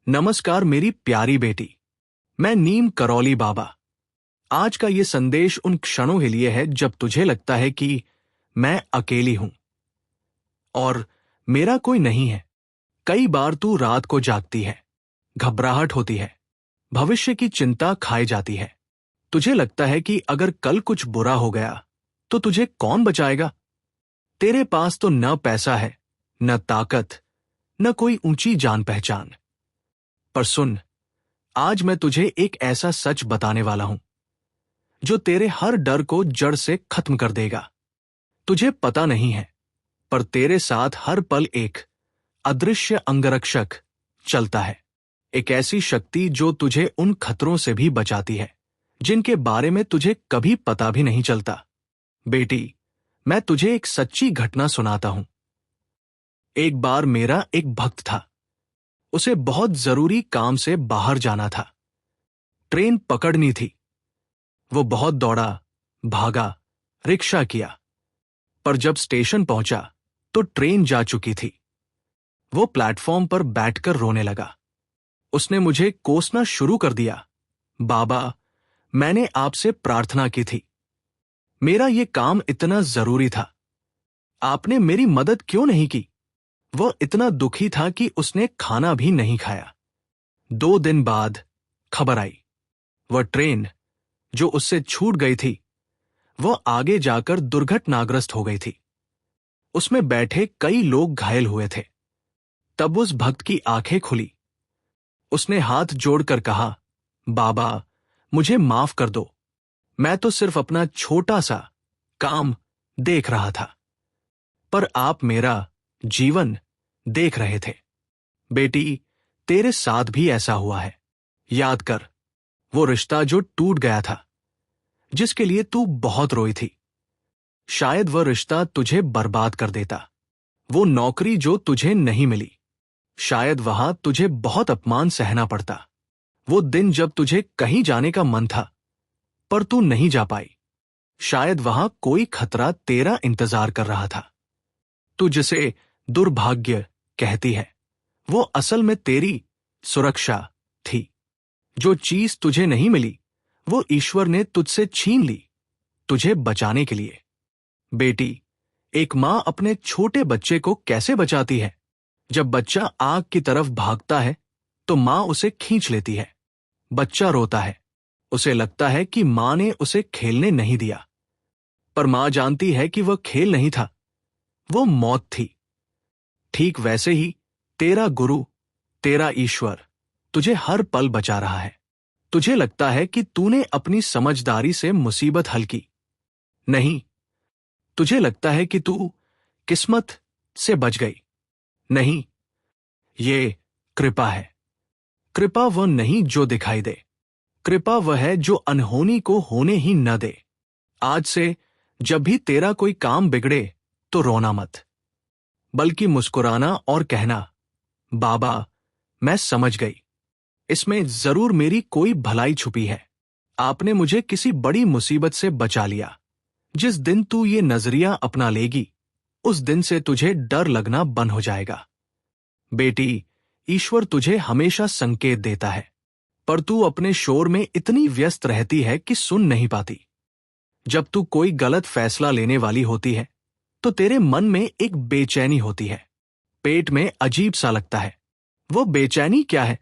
नमस्कार मेरी प्यारी बेटी। मैं नीम करौली बाबा। आज का ये संदेश उन क्षणों के लिए है जब तुझे लगता है कि मैं अकेली हूं और मेरा कोई नहीं है। कई बार तू रात को जागती है, घबराहट होती है, भविष्य की चिंता खाई जाती है। तुझे लगता है कि अगर कल कुछ बुरा हो गया तो तुझे कौन बचाएगा। तेरे पास तो न पैसा है, न ताकत, न कोई ऊंची जान पहचान। पर सुन, आज मैं तुझे एक ऐसा सच बताने वाला हूं जो तेरे हर डर को जड़ से खत्म कर देगा। तुझे पता नहीं है, पर तेरे साथ हर पल एक अदृश्य अंगरक्षक चलता है। एक ऐसी शक्ति जो तुझे उन खतरों से भी बचाती है जिनके बारे में तुझे कभी पता भी नहीं चलता। बेटी, मैं तुझे एक सच्ची घटना सुनाता हूं। एक बार मेरा एक भक्त था। उसे बहुत जरूरी काम से बाहर जाना था। ट्रेन पकड़नी थी। वो बहुत दौड़ा, भागा, रिक्शा किया, पर जब स्टेशन पहुंचा तो ट्रेन जा चुकी थी। वो प्लेटफॉर्म पर बैठकर रोने लगा। उसने मुझे कोसना शुरू कर दिया। बाबा, मैंने आपसे प्रार्थना की थी। मेरा ये काम इतना जरूरी था। आपने मेरी मदद क्यों नहीं की? वह इतना दुखी था कि उसने खाना भी नहीं खाया। 2 दिन बाद खबर आई। वह ट्रेन जो उससे छूट गई थी, वह आगे जाकर दुर्घटनाग्रस्त हो गई थी। उसमें बैठे कई लोग घायल हुए थे। तब उस भक्त की आंखें खुली। उसने हाथ जोड़कर कहा, बाबा, मुझे माफ कर दो। मैं तो सिर्फ अपना छोटा सा काम देख रहा था, पर आप मेरा जीवन देख रहे थे। बेटी, तेरे साथ भी ऐसा हुआ है। याद कर, वो रिश्ता जो टूट गया था, जिसके लिए तू बहुत रोई थी। शायद वह रिश्ता तुझे बर्बाद कर देता। वो नौकरी जो तुझे नहीं मिली, शायद वहां तुझे बहुत अपमान सहना पड़ता। वो दिन जब तुझे कहीं जाने का मन था पर तू नहीं जा पाई, शायद वहां कोई खतरा तेरा इंतजार कर रहा था। तू जिसे दुर्भाग्य कहती है, वो असल में तेरी सुरक्षा थी। जो चीज तुझे नहीं मिली, वो ईश्वर ने तुझसे छीन ली, तुझे बचाने के लिए। बेटी, एक मां अपने छोटे बच्चे को कैसे बचाती है? जब बच्चा आग की तरफ भागता है तो मां उसे खींच लेती है। बच्चा रोता है। उसे लगता है कि मां ने उसे खेलने नहीं दिया, पर मां जानती है कि वह खेल नहीं था, वो मौत थी। ठीक वैसे ही तेरा गुरु, तेरा ईश्वर तुझे हर पल बचा रहा है। तुझे लगता है कि तूने अपनी समझदारी से मुसीबत हल की। नहीं, तुझे लगता है कि तू किस्मत से बच गई। नहीं, ये कृपा है। कृपा वह नहीं जो दिखाई दे। कृपा वह है जो अनहोनी को होने ही न दे। आज से जब भी तेरा कोई काम बिगड़े तो रोना मत, बल्कि मुस्कुराना और कहना, बाबा, मैं समझ गई। इसमें जरूर मेरी कोई भलाई छुपी है। आपने मुझे किसी बड़ी मुसीबत से बचा लिया। जिस दिन तू ये नजरिया अपना लेगी, उस दिन से तुझे डर लगना बंद हो जाएगा। बेटी, ईश्वर तुझे हमेशा संकेत देता है, पर तू अपने शोर में इतनी व्यस्त रहती है कि सुन नहीं पाती। जब तू कोई गलत फैसला लेने वाली होती है तो तेरे मन में एक बेचैनी होती है। पेट में अजीब सा लगता है। वो बेचैनी क्या है?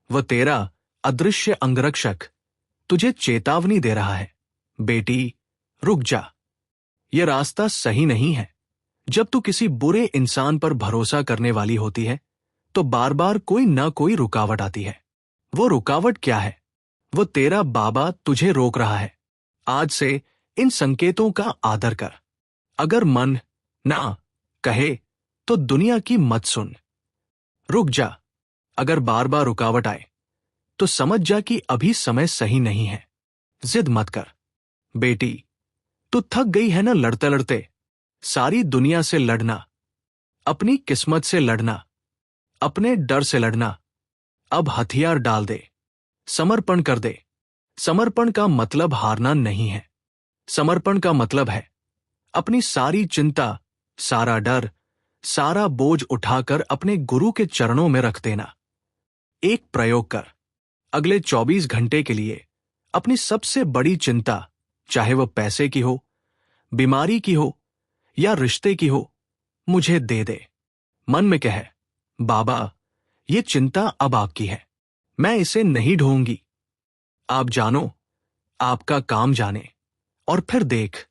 वह तेरा अदृश्य अंगरक्षक तुझे चेतावनी दे रहा है, बेटी, रुक जा। यह रास्ता सही नहीं है। जब तू किसी बुरे इंसान पर भरोसा करने वाली होती है तो बार बार कोई न कोई रुकावट आती है। वो रुकावट क्या है? वो तेरा बाबा तुझे रोक रहा है। आज से इन संकेतों का आदर कर। अगर मन ना कहे तो दुनिया की मत सुन। रुक जा। अगर बार बार रुकावट आए तो समझ जा कि अभी समय सही नहीं है। जिद मत कर। बेटी, तू थक गई है ना लड़ते लड़ते? सारी दुनिया से लड़ना, अपनी किस्मत से लड़ना, अपने डर से लड़ना। अब हथियार डाल दे, समर्पण कर दे। समर्पण का मतलब हारना नहीं है। समर्पण का मतलब है अपनी सारी चिंता, सारा डर, सारा बोझ उठाकर अपने गुरु के चरणों में रख देना। एक प्रयोग कर। अगले 24 घंटे के लिए अपनी सबसे बड़ी चिंता, चाहे वह पैसे की हो, बीमारी की हो या रिश्ते की हो, मुझे दे दे। मन में कह, बाबा, ये चिंता अब आपकी है, मैं इसे नहीं ढोऊंगी। आप जानो, आपका काम जाने। और फिर देख,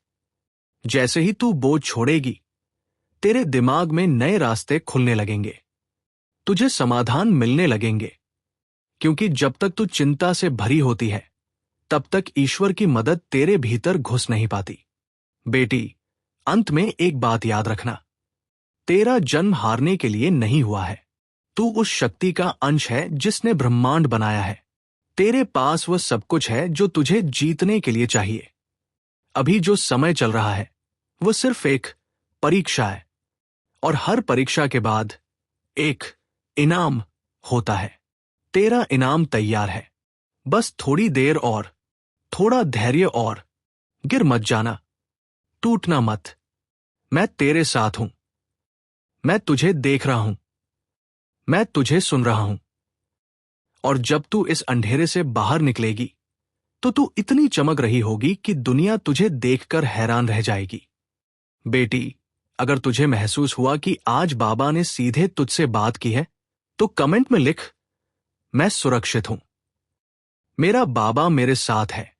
जैसे ही तू बोझ छोड़ेगी, तेरे दिमाग में नए रास्ते खुलने लगेंगे, तुझे समाधान मिलने लगेंगे। क्योंकि जब तक तू चिंता से भरी होती है, तब तक ईश्वर की मदद तेरे भीतर घुस नहीं पाती। बेटी, अंत में एक बात याद रखना, तेरा जन्म हारने के लिए नहीं हुआ है। तू उस शक्ति का अंश है जिसने ब्रह्मांड बनाया है। तेरे पास वह सब कुछ है जो तुझे जीतने के लिए चाहिए। अभी जो समय चल रहा है, वह सिर्फ एक परीक्षा है, और हर परीक्षा के बाद एक इनाम होता है। तेरा इनाम तैयार है, बस थोड़ी देर और, थोड़ा धैर्य और। गिर मत जाना, टूटना मत। मैं तेरे साथ हूं, मैं तुझे देख रहा हूं, मैं तुझे सुन रहा हूं। और जब तू इस अंधेरे से बाहर निकलेगी, तो तू इतनी चमक रही होगी कि दुनिया तुझे देखकर हैरान रह जाएगी। बेटी, अगर तुझे महसूस हुआ कि आज बाबा ने सीधे तुझसे बात की है, तो कमेंट में लिख, मैं सुरक्षित हूं, मेरा बाबा मेरे साथ है।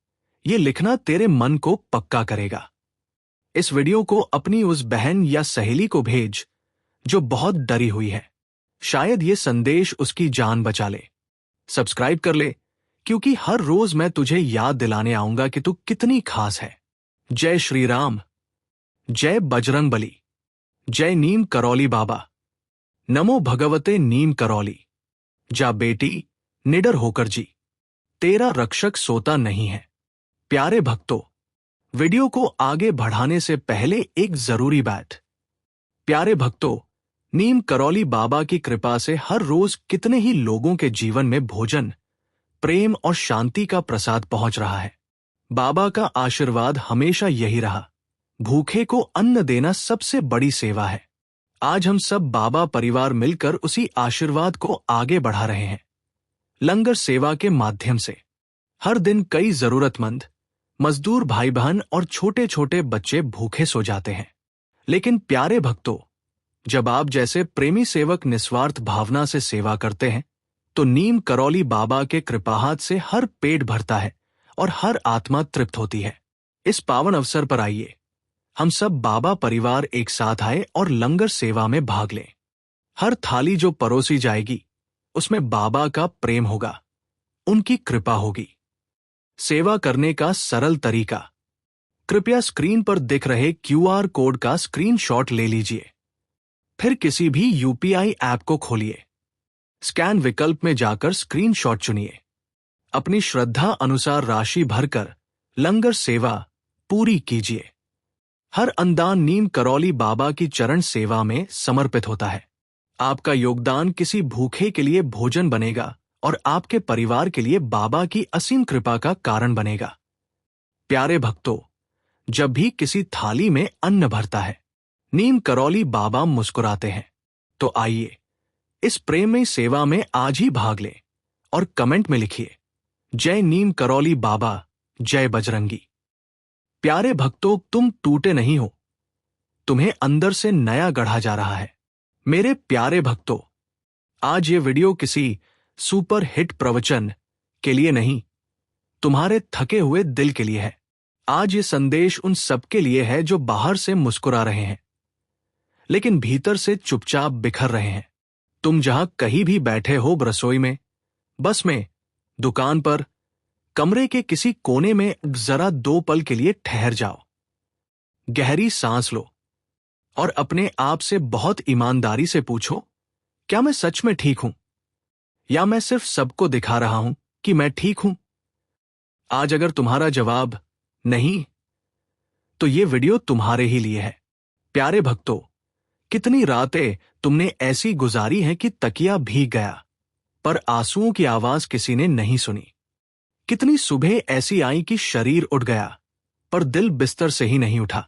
ये लिखना तेरे मन को पक्का करेगा। इस वीडियो को अपनी उस बहन या सहेली को भेज जो बहुत डरी हुई है। शायद ये संदेश उसकी जान बचा ले। सब्सक्राइब कर ले, क्योंकि हर रोज मैं तुझे याद दिलाने आऊंगा कि तू कितनी खास है। जय श्री राम, जय बजरंग बली, जय नीम करौली बाबा। नमो भगवते नीम करौली। जा बेटी, निडर होकर जी, तेरा रक्षक सोता नहीं है। प्यारे भक्तों, वीडियो को आगे बढ़ाने से पहले एक जरूरी बात। प्यारे भक्तों, नीम करौली बाबा की कृपा से हर रोज कितने ही लोगों के जीवन में भोजन, प्रेम और शांति का प्रसाद पहुंच रहा है। बाबा का आशीर्वाद हमेशा यही रहा, भूखे को अन्न देना सबसे बड़ी सेवा है। आज हम सब बाबा परिवार मिलकर उसी आशीर्वाद को आगे बढ़ा रहे हैं। लंगर सेवा के माध्यम से हर दिन कई जरूरतमंद, मजदूर भाई बहन और छोटे छोटे बच्चे भूखे सो जाते हैं। लेकिन प्यारे भक्तों, जब आप जैसे प्रेमी सेवक निस्वार्थ भावना से सेवा करते हैं, तो नीम करौली बाबा के कृपाहाथ से हर पेट भरता है और हर आत्मा तृप्त होती है। इस पावन अवसर पर आइए, हम सब बाबा परिवार एक साथ आए और लंगर सेवा में भाग लें। हर थाली जो परोसी जाएगी, उसमें बाबा का प्रेम होगा, उनकी कृपा होगी। सेवा करने का सरल तरीका, कृपया स्क्रीन पर दिख रहे क्यूआर कोड का स्क्रीनशॉट ले लीजिए। फिर किसी भी यूपीआई ऐप को खोलिए। स्कैन विकल्प में जाकर स्क्रीनशॉट चुनिए। अपनी श्रद्धा अनुसार राशि भरकर लंगर सेवा पूरी कीजिए। हर अनुदान नीम करौली बाबा की चरण सेवा में समर्पित होता है। आपका योगदान किसी भूखे के लिए भोजन बनेगा और आपके परिवार के लिए बाबा की असीम कृपा का कारण बनेगा। प्यारे भक्तों, जब भी किसी थाली में अन्न भरता है, नीम करौली बाबा मुस्कुराते हैं। तो आइए, इस प्रेममय सेवा में आज ही भाग लें और कमेंट में लिखिए, जय नीम करौली बाबा, जय बजरंगी। प्यारे भक्तों, तुम टूटे नहीं हो, तुम्हें अंदर से नया गढ़ा जा रहा है। मेरे प्यारे भक्तों, आज ये वीडियो किसी सुपर हिट प्रवचन के लिए नहीं, तुम्हारे थके हुए दिल के लिए है। आज ये संदेश उन सबके लिए है जो बाहर से मुस्कुरा रहे हैं, लेकिन भीतर से चुपचाप बिखर रहे हैं। तुम जहां कहीं भी बैठे हो, रसोई में, बस में, दुकान पर, कमरे के किसी कोने में, जरा 2 पल के लिए ठहर जाओ। गहरी सांस लो और अपने आप से बहुत ईमानदारी से पूछो, क्या मैं सच में ठीक हूं, या मैं सिर्फ सबको दिखा रहा हूं कि मैं ठीक हूं? आज अगर तुम्हारा जवाब नहीं, तो ये वीडियो तुम्हारे ही लिए है। प्यारे भक्तों, कितनी रातें तुमने ऐसी गुजारी हैं कि तकिया भीग गया, पर आंसुओं की आवाज किसी ने नहीं सुनी। कितनी सुबह ऐसी आई कि शरीर उठ गया, पर दिल बिस्तर से ही नहीं उठा।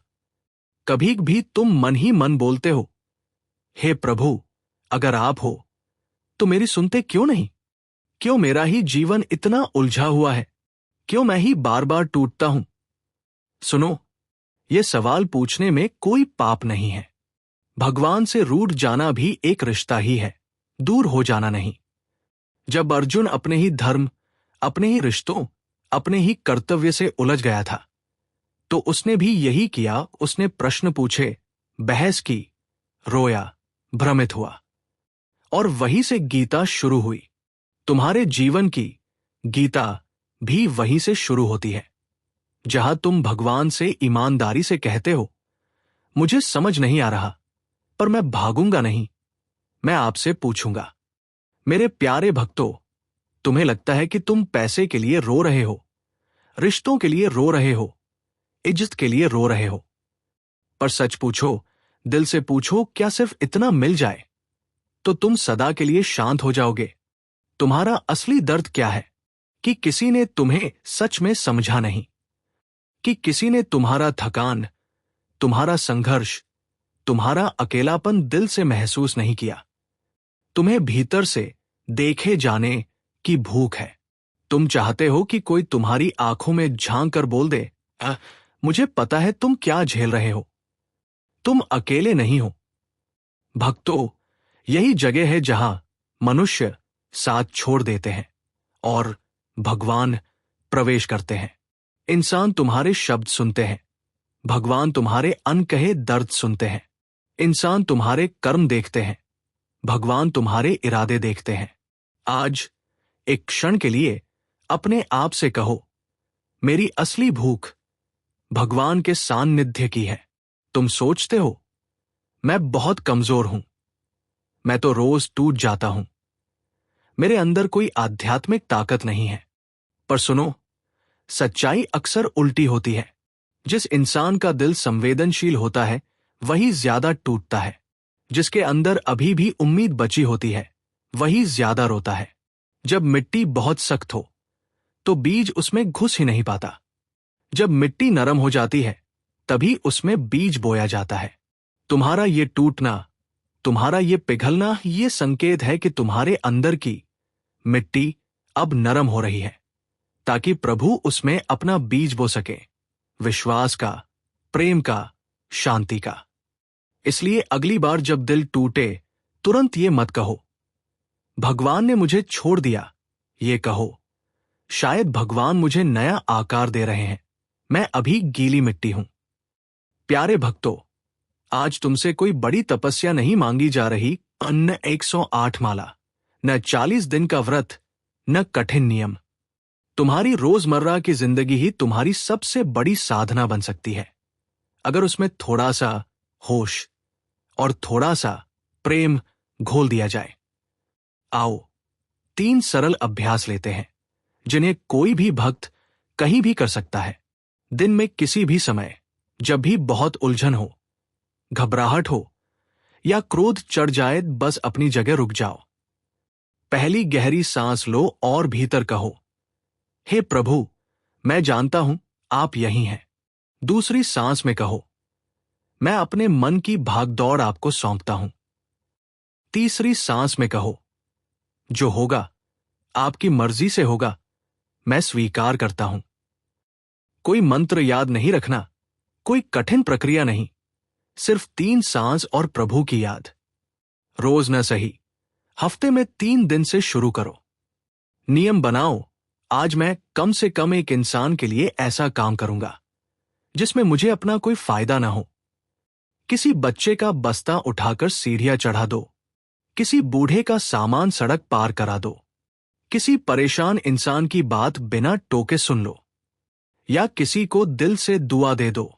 कभी भी तुम मन ही मन बोलते हो, हे प्रभु, अगर आप हो तो मेरी सुनते क्यों नहीं? क्यों मेरा ही जीवन इतना उलझा हुआ है? क्यों मैं ही बार बार टूटता हूं? सुनो, ये सवाल पूछने में कोई पाप नहीं है। भगवान से रूठ जाना भी एक रिश्ता ही है, दूर हो जाना नहीं। जब अर्जुन अपने ही धर्म, अपने ही रिश्तों, अपने ही कर्तव्य से उलझ गया था, तो उसने भी यही किया। उसने प्रश्न पूछे, बहस की, रोया, भ्रमित हुआ, और वहीं से गीता शुरू हुई। तुम्हारे जीवन की गीता भी वहीं से शुरू होती है, जहां तुम भगवान से ईमानदारी से कहते हो, मुझे समझ नहीं आ रहा, पर मैं भागूंगा नहीं, मैं आपसे पूछूंगा। मेरे प्यारे भक्तों, तुम्हें लगता है कि तुम पैसे के लिए रो रहे हो, रिश्तों के लिए रो रहे हो, इज्जत के लिए रो रहे हो, पर सच पूछो, दिल से पूछो, क्या सिर्फ इतना मिल जाए तो तुम सदा के लिए शांत हो जाओगे? तुम्हारा असली दर्द क्या है? कि किसी ने तुम्हें सच में समझा नहीं, कि किसी ने तुम्हारा थकान, तुम्हारा संघर्ष, तुम्हारा अकेलापन दिल से महसूस नहीं किया। तुम्हें भीतर से देखे जाने की भूख है। तुम चाहते हो कि कोई तुम्हारी आंखों में झांक कर बोल दे, मुझे पता है तुम क्या झेल रहे हो, तुम अकेले नहीं हो। भक्तों, यही जगह है जहां मनुष्य साथ छोड़ देते हैं और भगवान प्रवेश करते हैं। इंसान तुम्हारे शब्द सुनते हैं, भगवान तुम्हारे अनकहे दर्द सुनते हैं। इंसान तुम्हारे कर्म देखते हैं, भगवान तुम्हारे इरादे देखते हैं। आज एक क्षण के लिए अपने आप से कहो, मेरी असली भूख भगवान के सान्निध्य की है। तुम सोचते हो, मैं बहुत कमजोर हूं, मैं तो रोज टूट जाता हूं, मेरे अंदर कोई आध्यात्मिक ताकत नहीं है। पर सुनो, सच्चाई अक्सर उल्टी होती है। जिस इंसान का दिल संवेदनशील होता है वही ज्यादा टूटता है। जिसके अंदर अभी भी उम्मीद बची होती है वही ज्यादा रोता है। जब मिट्टी बहुत सख्त हो तो बीज उसमें घुस ही नहीं पाता। जब मिट्टी नरम हो जाती है तभी उसमें बीज बोया जाता है। तुम्हारा ये टूटना, तुम्हारा ये पिघलना, ये संकेत है कि तुम्हारे अंदर की मिट्टी अब नरम हो रही है, ताकि प्रभु उसमें अपना बीज बो सके, विश्वास का, प्रेम का, शांति का। इसलिए अगली बार जब दिल टूटे तुरंत ये मत कहो, भगवान ने मुझे छोड़ दिया। ये कहो, शायद भगवान मुझे नया आकार दे रहे हैं, मैं अभी गीली मिट्टी हूं। प्यारे भक्तों, आज तुमसे कोई बड़ी तपस्या नहीं मांगी जा रही, न 108 माला, न 40 दिन का व्रत, न कठिन नियम। तुम्हारी रोजमर्रा की जिंदगी ही तुम्हारी सबसे बड़ी साधना बन सकती है, अगर उसमें थोड़ा सा होश और थोड़ा सा प्रेम घोल दिया जाए। आओ 3 सरल अभ्यास लेते हैं, जिन्हें कोई भी भक्त कहीं भी कर सकता है। दिन में किसी भी समय, जब भी बहुत उलझन हो, घबराहट हो या क्रोध चढ़ जाए, बस अपनी जगह रुक जाओ। पहली गहरी सांस लो और भीतर कहो, हे प्रभु, मैं जानता हूं आप यहीं हैं। दूसरी सांस में कहो, मैं अपने मन की भागदौड़ आपको सौंपता हूं। तीसरी सांस में कहो, जो होगा आपकी मर्जी से होगा, मैं स्वीकार करता हूं। कोई मंत्र याद नहीं रखना, कोई कठिन प्रक्रिया नहीं, सिर्फ 3 सांस और प्रभु की याद। रोज न सही, हफ्ते में 3 दिन से शुरू करो। नियम बनाओ, आज मैं कम से कम एक इंसान के लिए ऐसा काम करूंगा जिसमें मुझे अपना कोई फायदा ना हो। किसी बच्चे का बस्ता उठाकर सीढ़ियां चढ़ा दो, किसी बूढ़े का सामान सड़क पार करा दो, किसी परेशान इंसान की बात बिना टोके सुन लो, या किसी को दिल से दुआ दे दो।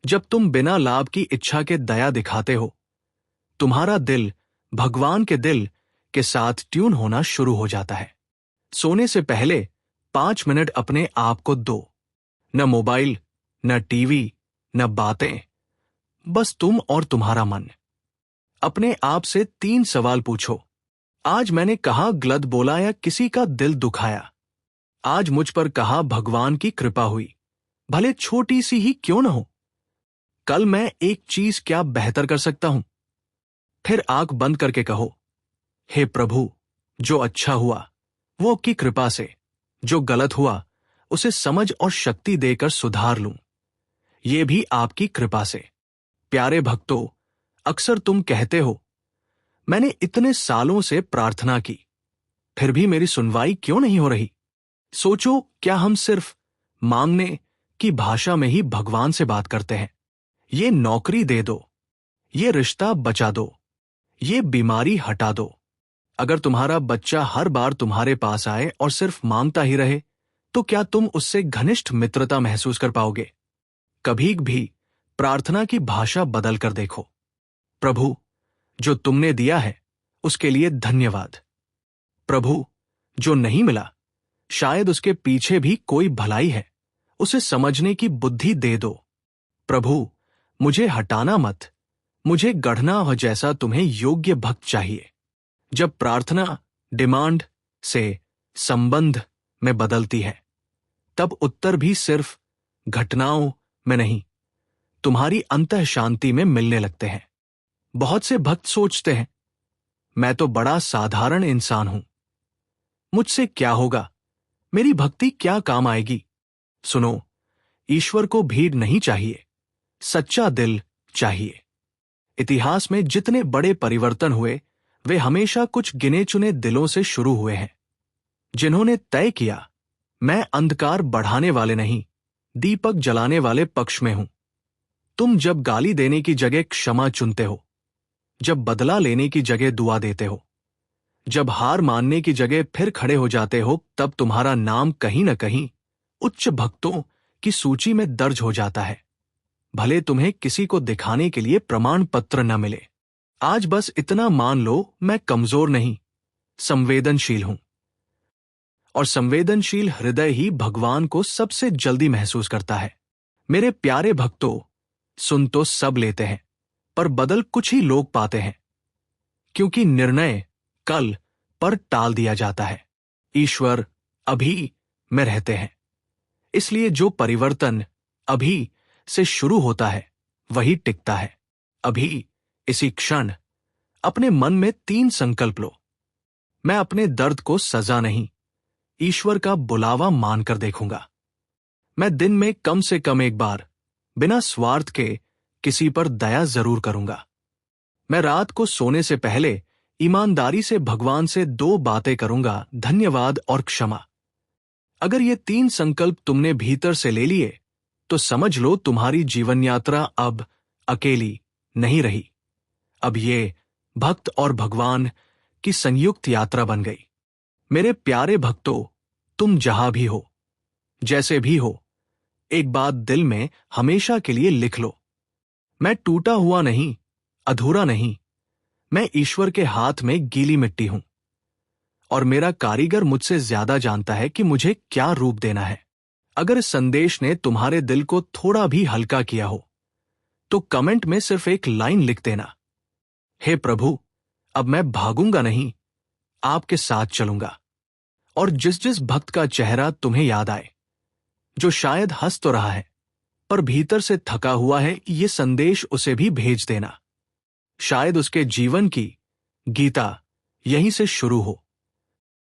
जब तुम बिना लाभ की इच्छा के दया दिखाते हो, तुम्हारा दिल भगवान के दिल के साथ ट्यून होना शुरू हो जाता है। सोने से पहले 5 मिनट अपने आप को दो। न मोबाइल, न टीवी, न बातें, बस तुम और तुम्हारा मन। अपने आप से 3 सवाल पूछो। आज मैंने कहाँ गलत बोला या किसी का दिल दुखाया? आज मुझ पर कहाँ भगवान की कृपा हुई, भले छोटी सी ही क्यों न हो? कल मैं एक चीज क्या बेहतर कर सकता हूं? फिर आंख बंद करके कहो, हे प्रभु, जो अच्छा हुआ वो की कृपा से जो गलत हुआ उसे समझ और शक्ति देकर सुधार लूं, ये भी आपकी कृपा से। प्यारे भक्तों, अक्सर तुम कहते हो, मैंने इतने सालों से प्रार्थना की, फिर भी मेरी सुनवाई क्यों नहीं हो रही? सोचो, क्या हम सिर्फ मांगने की भाषा में ही भगवान से बात करते हैं? ये नौकरी दे दो, ये रिश्ता बचा दो, ये बीमारी हटा दो। अगर तुम्हारा बच्चा हर बार तुम्हारे पास आए और सिर्फ मांगता ही रहे, तो क्या तुम उससे घनिष्ठ मित्रता महसूस कर पाओगे? कभी भी प्रार्थना की भाषा बदल कर देखो। प्रभु, जो तुमने दिया है उसके लिए धन्यवाद। प्रभु, जो नहीं मिला, शायद उसके पीछे भी कोई भलाई है, उसे समझने की बुद्धि दे दो। प्रभु, मुझे हटाना मत, मुझे गढ़ना हो जैसा तुम्हें योग्य भक्त चाहिए। जब प्रार्थना डिमांड से संबंध में बदलती है, तब उत्तर भी सिर्फ घटनाओं में नहीं, तुम्हारी अंतः शांति में मिलने लगते हैं। बहुत से भक्त सोचते हैं, मैं तो बड़ा साधारण इंसान हूं, मुझसे क्या होगा, मेरी भक्ति क्या काम आएगी? सुनो, ईश्वर को भीड़ नहीं चाहिए, सच्चा दिल चाहिए। इतिहास में जितने बड़े परिवर्तन हुए, वे हमेशा कुछ गिने चुने दिलों से शुरू हुए हैं, जिन्होंने तय किया, मैं अंधकार बढ़ाने वाले नहीं, दीपक जलाने वाले पक्ष में हूं। तुम जब गाली देने की जगह क्षमा चुनते हो, जब बदला लेने की जगह दुआ देते हो, जब हार मानने की जगह फिर खड़े हो जाते हो, तब तुम्हारा नाम कहीं न कहीं उच्च भक्तों की सूची में दर्ज हो जाता है। भले तुम्हें किसी को दिखाने के लिए प्रमाण पत्र न मिले। आज बस इतना मान लो, मैं कमजोर नहीं, संवेदनशील हूं। और संवेदनशील हृदय ही भगवान को सबसे जल्दी महसूस करता है। मेरे प्यारे भक्तों, सुन तो सब लेते हैं, पर बदल कुछ ही लोग पाते हैं, क्योंकि निर्णय कल पर टाल दिया जाता है। ईश्वर अभी में रहते हैं, इसलिए जो परिवर्तन अभी से शुरू होता है वही टिकता है। अभी, इसी क्षण, अपने मन में 3 संकल्प लो। मैं अपने दर्द को सजा नहीं, ईश्वर का बुलावा मानकर देखूंगा। मैं दिन में कम से कम एक बार, बिना स्वार्थ के, किसी पर दया जरूर करूंगा। मैं रात को सोने से पहले ईमानदारी से भगवान से 2 बातें करूंगा, धन्यवाद और क्षमा। अगर ये 3 संकल्प तुमने भीतर से ले लिए, तो समझ लो तुम्हारी जीवन यात्रा अब अकेली नहीं रही। अब ये भक्त और भगवान की संयुक्त यात्रा बन गई। मेरे प्यारे भक्तों, तुम जहां भी हो, जैसे भी हो, एक बात दिल में हमेशा के लिए लिख लो, मैं टूटा हुआ नहीं, अधूरा नहीं, मैं ईश्वर के हाथ में गीली मिट्टी हूं, और मेरा कारीगर मुझसे ज्यादा जानता है कि मुझे क्या रूप देना है। अगर इस संदेश ने तुम्हारे दिल को थोड़ा भी हल्का किया हो, तो कमेंट में सिर्फ एक लाइन लिख देना, हे प्रभु, अब मैं भागूंगा नहीं, आपके साथ चलूंगा। और जिस जिस भक्त का चेहरा तुम्हें याद आए, जो शायद हंस तो रहा है पर भीतर से थका हुआ है, ये संदेश उसे भी भेज देना। शायद उसके जीवन की गीता यहीं से शुरू हो।